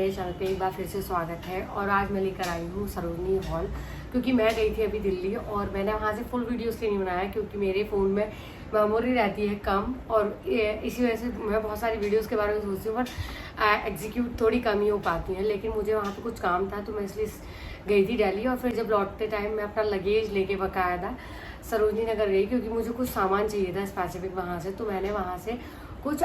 मेरे चैनल पे एक बार फिर से स्वागत है। और आज मैं लेकर आई हूँ सरोजनी हॉल, क्योंकि मैं गई थी अभी दिल्ली और मैंने वहाँ से फुल वीडियो इसलिए नहीं बनाया क्योंकि मेरे फ़ोन में मेमोरी रहती है कम, और इसी वजह से मैं बहुत सारी वीडियोस के बारे में सोचती हूँ पर एग्जीक्यूट थोड़ी कम ही हो पाती हैं। लेकिन मुझे वहाँ पे कुछ काम था तो मैं इसलिए गई थी दिल्ली। और फिर जब लौटते टाइम मैं अपना लगेज लेके बाकायदा सरोजनी नगर गई क्योंकि मुझे कुछ सामान चाहिए था स्पेसिफिक वहाँ से। तो मैंने वहाँ से कुछ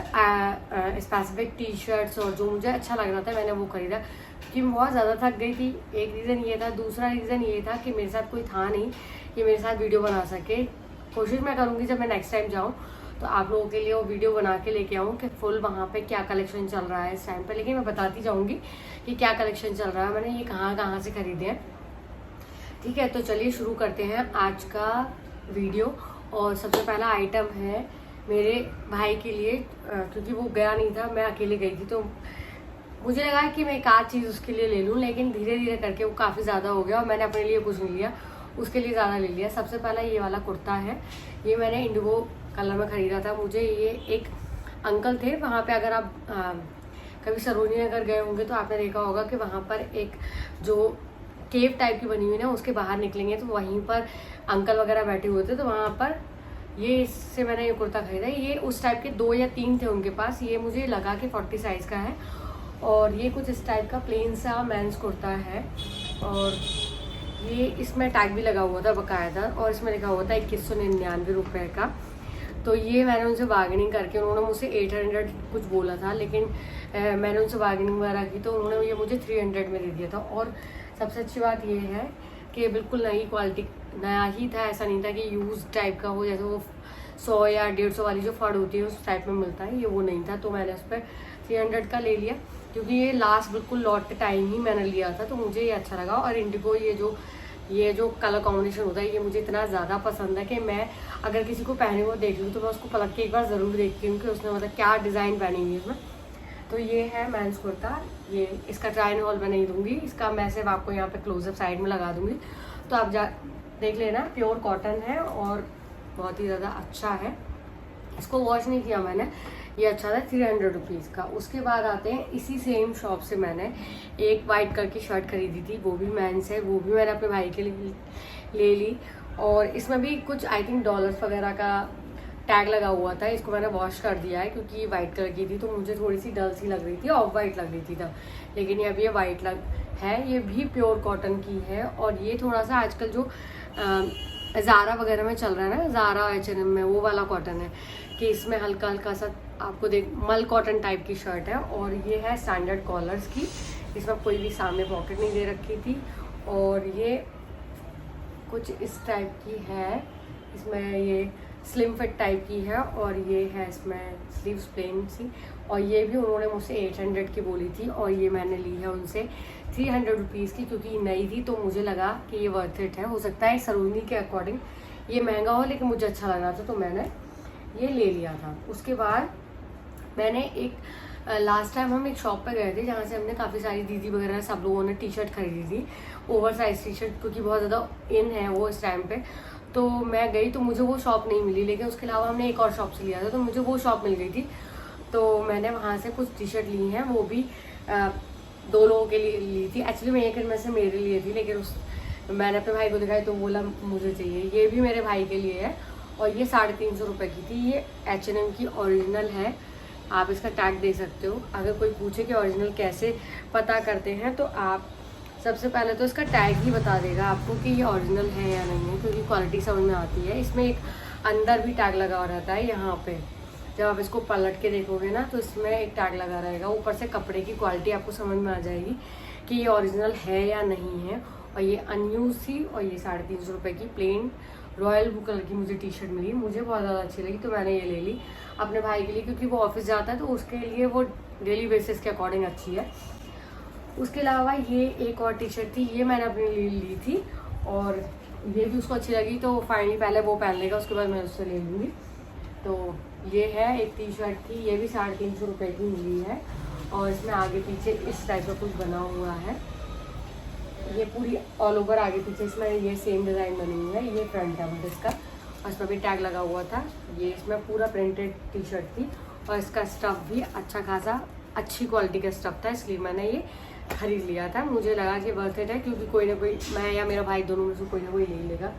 स्पेसिफिक टी शर्ट्स और जो मुझे अच्छा लग रहा था मैंने वो खरीदा क्योंकि मैं बहुत ज़्यादा थक गई थी। एक रीज़न ये था, दूसरा रीज़न ये था कि मेरे साथ कोई था नहीं कि मेरे साथ वीडियो बना सके। कोशिश मैं करूँगी जब मैं नेक्स्ट टाइम जाऊँ तो आप लोगों के लिए वो वीडियो बना के लेके आऊँ कि फुल वहाँ पे क्या कलेक्शन चल रहा है इस टाइम पे। लेकिन मैं बताती जाऊँगी कि क्या कलेक्शन चल रहा है, मैंने ये कहाँ कहाँ से खरीदे हैं। ठीक है, तो चलिए शुरू करते हैं आज का वीडियो। और सबसे पहला आइटम है मेरे भाई के लिए, क्योंकि वो गया नहीं था, मैं अकेले गई थी तो मुझे लगा कि मैं एक आध चीज़ उसके लिए ले लूँ, लेकिन धीरे धीरे करके वो काफ़ी ज़्यादा हो गया और मैंने अपने लिए कुछ नहीं लिया, उसके लिए ज़्यादा ले लिया। सबसे पहला ये वाला कुर्ता है, ये मैंने इंडिगो कलर में ख़रीदा था। मुझे ये एक अंकल थे वहाँ पे, अगर आप कभी सरोजनी नगर गए होंगे तो आपने देखा होगा कि वहाँ पर एक जो केव टाइप की बनी हुई ना, उसके बाहर निकलेंगे तो वहीं पर अंकल वगैरह बैठे हुए थे। तो वहाँ पर ये इससे मैंने ये कुर्ता खरीदा। ये उस टाइप के 2 या 3 थे उनके पास। ये मुझे लगा कि 40 साइज़ का है और ये कुछ इस टाइप का प्लेन सा मेंस कुर्ता है। और ये इसमें टैग भी लगा हुआ था बाकायदा और इसमें लिखा हुआ था 2199 रुपये का। तो ये मैंने उनसे बार्गेनिंग करके, उन्होंने मुझसे 800 कुछ बोला था, लेकिन मैंने उनसे बार्गेनिंग वगैरह की तो उन्होंने ये मुझे 300 में दे दिया था। और सबसे अच्छी बात ये है कि बिल्कुल नई क्वालिटी, नया ही था, ऐसा नहीं था कि यूज टाइप का हो, जैसे वो 100 या 150 वाली जो फड़ होती है उस टाइप में मिलता है, ये वो नहीं था। तो मैंने उस पर 300 का ले लिया क्योंकि ये लास्ट बिल्कुल लौटते टाइम ही मैंने लिया था तो मुझे ये अच्छा लगा। और इंडिगो ये जो कलर कॉम्बिनेशन होता है ये मुझे इतना ज़्यादा पसंद है कि मैं अगर किसी को पहने हुए देख लूँ तो मैं उसको पलट के एक बार ज़रूर देखती हूँ कि उसने मतलब क्या डिज़ाइन पहनी हुई है इसमें। तो ये है मेंस कुर्ता। ये इसका ट्रायल हॉल मैं नहीं दूंगी, इसका मैं सिर्फ आपको यहाँ पे क्लोजअप साइड में लगा दूंगी तो आप जा देख लेना। प्योर कॉटन है और बहुत ही ज़्यादा अच्छा है। इसको वॉश नहीं किया मैंने, ये अच्छा था, 300 रुपीज़ का। उसके बाद आते हैं इसी सेम शॉप से मैंने एक वाइट कलर की शर्ट खरीदी थी, वो भी मेंस है, वो भी मैंने अपने भाई के लिए ले ली। और इसमें भी कुछ आई थिंक डॉलर्स वगैरह का टैग लगा हुआ था। इसको मैंने वॉश कर दिया है क्योंकि ये वाइट कलर की थी तो मुझे थोड़ी सी डल सी लग रही थी, ऑफ वाइट लग रही थी तब, लेकिन ये अभी ये वाइट है। ये भी प्योर कॉटन की है और ये थोड़ा सा आजकल जो ज़ारा वगैरह में चल रहा है ना, ज़ारा H&M में, वो वाला कॉटन है कि इसमें हल्का हल्का सा आपको मल कॉटन टाइप की शर्ट है। और ये है स्टैंडर्ड कॉलर्स की, इसमें कोई भी सामने पॉकेट नहीं दे रखी थी। और ये कुछ इस टाइप की है, इसमें ये स्लिम फिट टाइप की है और ये है इसमें स्लीव्स प्लेन सी। और ये भी उन्होंने मुझसे 800 की बोली थी और ये मैंने ली है उनसे 300 रुपीज़ की क्योंकि नई थी तो मुझे लगा कि ये वर्थ इट है। हो सकता है सरोजनी के अकॉर्डिंग ये महंगा हो लेकिन मुझे अच्छा लग रहा था तो मैंने ये ले लिया था। उसके बाद मैंने एक लास्ट टाइम हम एक शॉप पे गए थे जहाँ से हमने काफ़ी सारी दीदी वगैरह सब लोगों ने टी शर्ट खरीदी थी, ओवर साइज टी शर्ट, क्योंकि बहुत ज़्यादा इन है वो इस टाइम पे। तो मैं गई तो मुझे वो शॉप नहीं मिली, लेकिन उसके अलावा हमने एक और शॉप से लिया था तो मुझे वो शॉप मिल गई थी। तो मैंने वहाँ से कुछ टी शर्ट ली हैं, वो भी 2 लोगों के लिए ली थी। एक्चुअली मैं एक इनमें से मेरे लिए थी, लेकिन मैंने अपने भाई को दिखाई तो बोला मुझे चाहिए। ये भी मेरे भाई के लिए है और ये 350 रुपये की थी। ये H&M की ओरिजिनल है, आप इसका टैग दे सकते हो। अगर कोई पूछे कि ओरिजिनल कैसे पता करते हैं तो आप सबसे पहले तो इसका टैग ही बता देगा आपको कि ये ओरिजिनल है या नहीं है, क्योंकि क्वालिटी समझ में आती है। इसमें एक अंदर भी टैग लगा हुआ रहता है, यहाँ पे जब आप इसको पलट के देखोगे ना तो इसमें एक टैग लगा रहेगा। ऊपर से कपड़े की क्वालिटी आपको समझ में आ जाएगी कि ये ओरिजिनल है या नहीं है। और ये अनयूज थी और ये 350 रुपये की प्लेन रॉयल ब्लू कलर की मुझे टी शर्ट मिली, मुझे बहुत ज़्यादा अच्छी लगी तो मैंने ये ले ली अपने भाई के लिए, क्योंकि वो ऑफिस जाता है तो उसके लिए वो डेली बेसिस के अकॉर्डिंग अच्छी है। उसके अलावा ये एक और टी शर्ट थी, ये मैंने अपने लिए ली थी और ये भी उसको अच्छी लगी तो फाइनली पहले वो पहन लेगा, उसके बाद मैं उससे ले लूँगी। तो ये है एक टी शर्ट थी, ये भी 350 रुपये की मिली है और इसमें आगे पीछे इस टाइप का कुछ बना हुआ है। ये पूरी ऑल ओवर आगे पीछे इसमें ये सेम डिज़ाइन बनी हुई है। ये फ्रंट है बट इसका, और इसमें भी टैग लगा हुआ था। ये इसमें पूरा प्रिंटेड टी शर्ट थी और इसका स्टफ़ भी अच्छा खासा अच्छी क्वालिटी का स्टफ था, इसलिए मैंने ये खरीद लिया था। मुझे लगा कि वर्थ इट है, क्योंकि कोई ना कोई, मैं या मेरा भाई दोनों में से कोई ना कोई ले लेगा।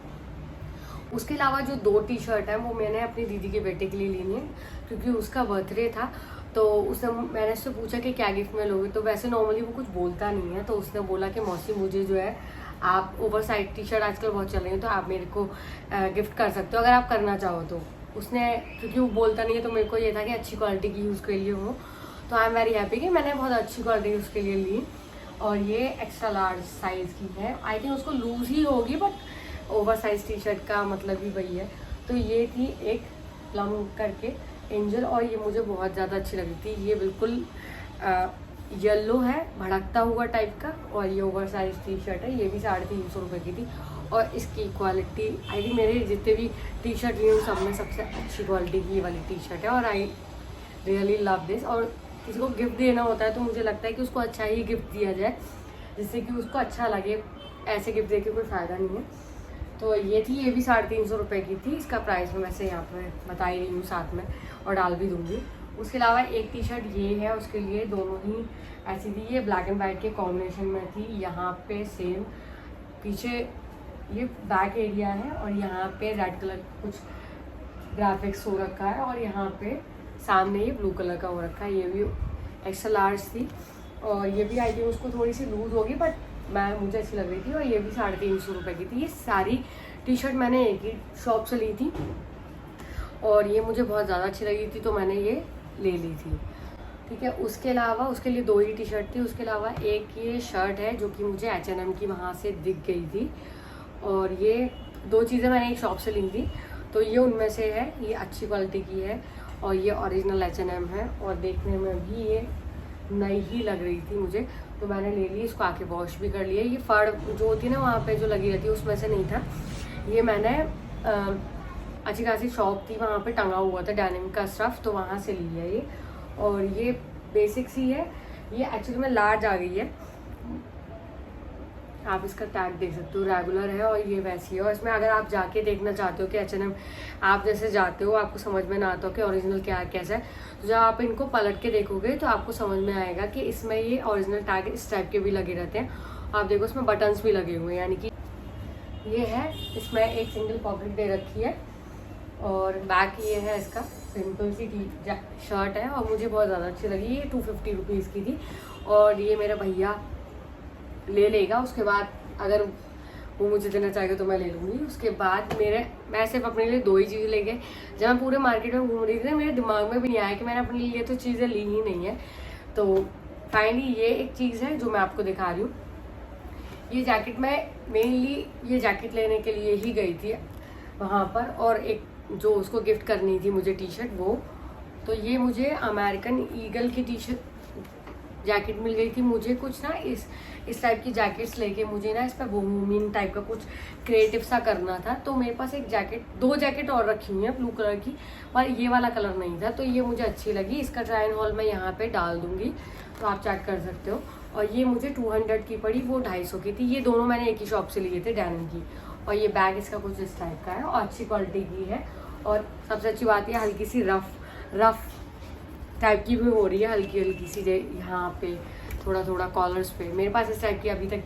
उसके अलावा जो 2 टी शर्ट है वो मैंने अपनी दीदी के बेटे के लिए लेनी है, क्योंकि उसका बर्थडे था। तो मैंने उससे पूछा कि क्या गिफ्ट में लोगे, तो वैसे नॉर्मली वो कुछ बोलता नहीं है, तो उसने बोला कि मौसी मुझे जो है आप ओवर साइज टी शर्ट आजकल बहुत चल रही है, तो आप मेरे को गिफ्ट कर सकते हो अगर आप करना चाहो तो। उसने, क्योंकि वो बोलता नहीं है, तो मेरे को ये था कि अच्छी क्वालिटी की यूज़ के लिए हो, तो आई एम वेरी हैप्पी कि मैंने बहुत अच्छी क्वालिटी उसके लिए ली। और ये एक्स्ट्रा लार्ज साइज़ की है, आई थिंक उसको लूज़ ही होगी, but over size T shirt का मतलब ही वही है। तो ये थी एक प्लम करके एंजल, और ये मुझे बहुत ज़्यादा अच्छी लगी थी। ये बिल्कुल येलो है, भड़कता हुआ टाइप का, और ये ओवर साइज टी शर्ट है। ये भी 350 रुपये की थी, और इसकी क्वालिटी आई थिंक मेरे जितने भी टी शर्ट लिए सब में सबसे अच्छी क्वालिटी की वाली टी शर्ट है, और आई रियली लव दिस। और किसी को गिफ्ट देना होता है तो मुझे लगता है कि उसको अच्छा ही गिफ्ट दिया जाए, जिससे कि उसको अच्छा लगे। ऐसे गिफ्ट दे के कोई फ़ायदा नहीं है। तो ये थी, ये भी 350 रुपये की थी। इसका प्राइस मैं वैसे यहाँ पर बता ही रही हूँ साथ में, और डाल भी दूँगी। उसके अलावा एक टी शर्ट ये है, उसके लिए दोनों ही ऐसी थी, ये ब्लैक एंड वाइट के कॉम्बिनेशन में थी। यहाँ पे सेम पीछे ये बैक एरिया है, और यहाँ पे रेड कलर कुछ ग्राफिक्स हो रखा है, और यहाँ पे सामने ये ब्लू कलर का हो रखा है। ये भी एक्स्ट्रा लार्ज थी, और ये भी आई थिंक उसको थोड़ी सी लूज होगी, बट मुझे अच्छी लग रही थी। और ये भी 350 रुपये की थी। ये सारी टी शर्ट मैंने एक ही शॉप से ली थी, और ये मुझे बहुत ज़्यादा अच्छी लगी थी, तो मैंने ये ले ली थी। ठीक है, उसके अलावा उसके लिए 2 ही टी शर्ट थी। उसके अलावा एक ये शर्ट है जो कि मुझे H&M की वहाँ से दिख गई थी, और ये 2 चीज़ें मैंने एक शॉप से ली थी, तो ये उनमें से है। ये अच्छी क्वालिटी की है, और ये ओरिजिनल H&M है, और देखने में भी ये नई ही लग रही थी मुझे, तो मैंने ले ली। इसको आके वॉश भी कर लिया। ये फड़ जो होती है ना वहाँ पे जो लगी रहती है, उसमें से नहीं था। ये मैंने अच्छी खासी शॉप थी, वहाँ पे टंगा हुआ था डेनिम का स्टफ, तो वहाँ से ली है ये। और ये बेसिक सी है, ये एक्चुअली में लार्ज आ गई है। आप इसका टैग देख सकते हो, रेगुलर है, और ये वैसी है। और इसमें अगर आप जाके देखना चाहते हो कि H&M आप जैसे जाते हो, आपको समझ में ना आता हो कि ओरिजिनल क्या कैसा है, तो जब आप इनको पलट के देखोगे तो आपको समझ में आएगा कि इसमें ये ओरिजिनल टैग इस टाइप के भी लगे रहते हैं। आप देखो इसमें बटन्स भी लगे हुए हैं, यानी कि ये है। इसमें एक सिंगल पॉकेट दे रखी है, और बैक ये है इसका। सिंपल सी शर्ट है, और मुझे बहुत ज़्यादा अच्छी लगी। ये 250 रुपीज़ की थी, और ये मेरा भैया ले लेगा। उसके बाद अगर वो मुझे देना चाहेगा तो मैं ले लूँगी। उसके बाद मैं सिर्फ अपने लिए 2 ही चीज़ें ले गए। जब मैं पूरे मार्केट में घूम रही थी ना, मेरे दिमाग में भी नहीं आया कि मैंने अपने लिए तो चीज़ें ली ही नहीं है। तो फाइनली ये एक चीज़ है जो मैं आपको दिखा रही हूँ। ये जैकेट, मैं मेनली ये जैकेट लेने के लिए ही गई थी वहाँ पर, और एक जो उसको गिफ्ट करनी थी मुझे टी शर्ट, वो तो ये मुझे अमेरिकन ईगल की टी शर्ट जैकेट मिल गई थी। मुझे कुछ ना इस टाइप की जैकेट्स लेके मुझे ना इस पर बोहेमियन टाइप का कुछ क्रिएटिव सा करना था। तो मेरे पास एक जैकेट, 2 जैकेट और रखी हुई हैं ब्लू कलर की, पर ये वाला कलर नहीं था, तो ये मुझे अच्छी लगी। इसका ट्रायल हॉल मैं यहाँ पे डाल दूँगी, तो आप चेक कर सकते हो। और ये मुझे 200 की पड़ी, वो 250 की थी। ये दोनों मैंने एक ही शॉप से लिए थे, डेनिम की। और ये बैग इसका कुछ इस टाइप का है, और अच्छी क्वालिटी की है। और सबसे अच्छी बात ये हल्की सी रफ टाइप की भी हो रही है, हल्की सी यहाँ पे थोड़ा कॉलर्स पे। मेरे पास इस टाइप की अभी तक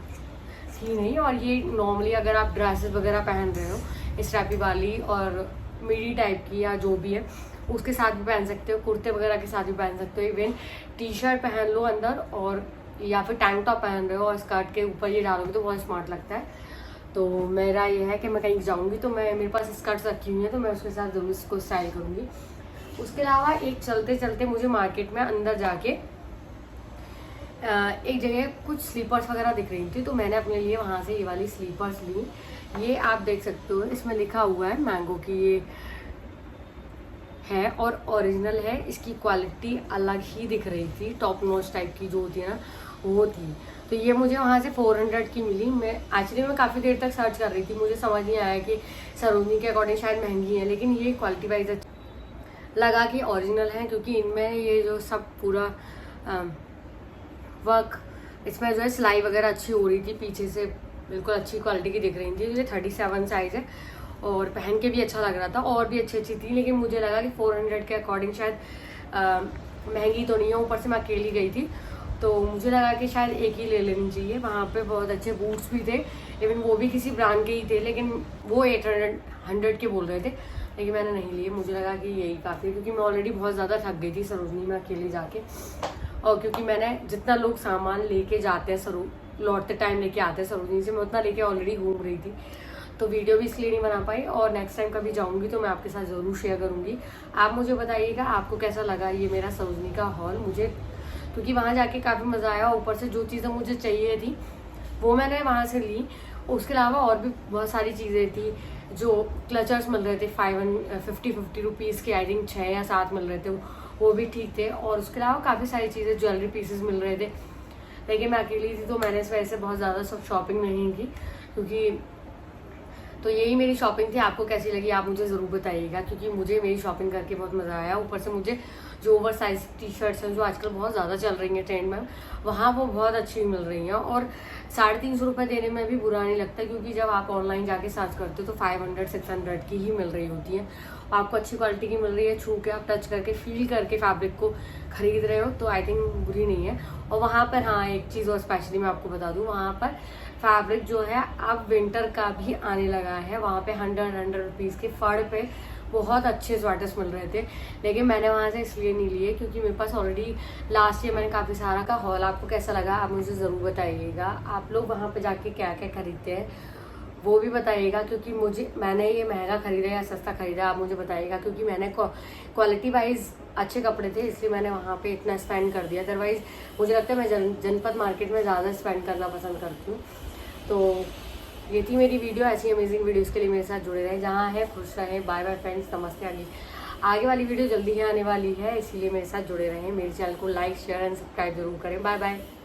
थी नहीं। और ये नॉर्मली अगर आप ड्रेसेस वगैरह पहन रहे हो इस टाइप वाली, और मिडी टाइप की या जो भी है, उसके साथ भी पहन सकते हो, कुर्ते वगैरह के साथ भी पहन सकते हो। इवन टी शर्ट पहन लो अंदर, और या फिर टैंक टॉप पहन रहे हो और स्कर्ट के ऊपर ये डालोगे तो बहुत स्मार्ट लगता है। तो मेरा ये है कि मैं कहीं जाऊँगी तो मेरे पास स्कर्ट्स रखी हुई हैं, तो मैं उसके साथ ज़रूर इसको स्टाइल करूँगी। उसके अलावा एक चलते चलते मुझे मार्केट में अंदर जाके एक जगह कुछ स्लीपर्स वगैरह दिख रही थी, तो मैंने अपने लिए वहाँ से ये वाली स्लीपर्स ली। ये आप देख सकते हो, इसमें लिखा हुआ है मैंगो की ये है, और ओरिजिनल है। इसकी क्वालिटी अलग ही दिख रही थी, टॉप नॉच टाइप की जो होती है ना, वो थी। तो ये मुझे वहाँ से 400 की मिली। मैं काफ़ी देर तक सर्च कर रही थी, मुझे समझ नहीं आया कि सरोजनी के अकॉर्डिंग शायद महंगी है, लेकिन ये क्वालिटी वाइज लगा कि ओरिजिनल है, क्योंकि इनमें ये जो सब पूरा वर्क, इसमें जो है सिलाई वगैरह अच्छी हो रही थी, पीछे से बिल्कुल अच्छी क्वालिटी की दिख रही थी। मुझे 37 साइज़ है, और पहन के भी अच्छा लग रहा था, और भी अच्छी थी, लेकिन मुझे लगा कि 400 के अकॉर्डिंग शायद महंगी तो नहीं है, ऊपर से मैं अकेली गई थी तो मुझे लगा कि शायद एक ही ले लेनी चाहिए। वहाँ पे बहुत अच्छे बूट्स भी थे, इवन वो भी किसी ब्रांड के ही थे, लेकिन वो 800 के बोल रहे थे, लेकिन मैंने नहीं लिए। मुझे लगा कि यही काफ़ी है, क्योंकि मैं ऑलरेडी बहुत ज़्यादा थक गई थी सरोजनी में अकेले जाके, और क्योंकि मैंने जितना लोग सामान लेके जाते हैं लौटते टाइम लेके आते हैं सरोजनी से, मैं उतना लेके ऑलरेडी घूम रही थी, तो वीडियो भी इसलिए नहीं बना पाई। और नेक्स्ट टाइम कभी जाऊंगी तो मैं आपके साथ ज़रूर शेयर करूंगी। आप मुझे बताइएगा आपको कैसा लगा ये मेरा सरोजनी का हॉल। मुझे क्योंकि वहाँ जाके काफ़ी मज़ा आया, ऊपर से जो चीज़ें मुझे चाहिए थी वो मैंने वहाँ से ली। उसके अलावा और भी बहुत सारी चीज़ें थी, जो क्लचर्स मिल रहे थे 50 रुपीज़ के, आई थिंक 6 या 7 मिल रहे थे, वो भी ठीक थे। और उसके अलावा काफ़ी सारी चीज़ें, ज्वेलरी पीसेस मिल रहे थे, लेकिन मैं अकेली थी तो मैंने इस वजह से बहुत ज़्यादा सब शॉपिंग नहीं की। क्योंकि तो यही मेरी शॉपिंग थी। आपको कैसी लगी आप मुझे ज़रूर बताइएगा, क्योंकि मुझे मेरी शॉपिंग करके बहुत मज़ा आया। ऊपर से मुझे जो ओवर साइज टी शर्ट्स हैं जो आजकल बहुत ज़्यादा चल रही हैं ट्रेंड में, वहाँ वो बहुत अच्छी मिल रही हैं, और 350 रुपये देने में भी बुरा नहीं लगता, क्योंकि जब आप ऑनलाइन जाके सर्च करते हो तो 500-600 की ही मिल रही होती हैं। आपको अच्छी क्वालिटी की मिल रही है, छू के आप टच करके फील करके फैब्रिक को खरीद रहे हो, तो आई थिंक बुरी नहीं है। और वहाँ पर हाँ एक चीज़ और स्पेशली मैं आपको बता दूँ, वहाँ पर फैब्रिक जो है अब विंटर का भी आने लगा है। वहाँ पे 100 रुपीज़ के फड़ पे बहुत अच्छे स्वेटर्स मिल रहे थे, लेकिन मैंने वहाँ से इसलिए नहीं लिए क्योंकि मेरे पास ऑलरेडी लास्ट ईयर मैंने काफ़ी सारा का हॉल। आपको कैसा लगा आप मुझे ज़रूर बताइएगा। आप लोग वहाँ पे जाके क्या क्या खरीदते हैं वो भी बताइएगा, क्योंकि मैंने ये महंगा खरीदा या सस्ता खरीदा आप मुझे बताइएगा, क्योंकि मैंने क्वालिटी वाइज अच्छे कपड़े थे इसलिए मैंने वहाँ पे इतना स्पेंड कर दिया। अदरवाइज़ मुझे लगता है मैं जनपद मार्केट में ज़्यादा स्पेंड करना पसंद करती हूँ। तो ये थी मेरी वीडियो। ऐसी अमेजिंग वीडियोस के लिए मेरे साथ जुड़े रहे। जहाँ है खुश रहे। बाय बाय फ्रेंड्स, नमस्ते। आगे वाली वीडियो जल्दी ही आने वाली है, इसीलिए मेरे साथ जुड़े रहें। मेरे चैनल को लाइक शेयर एंड सब्सक्राइब जरूर करें। Bye bye.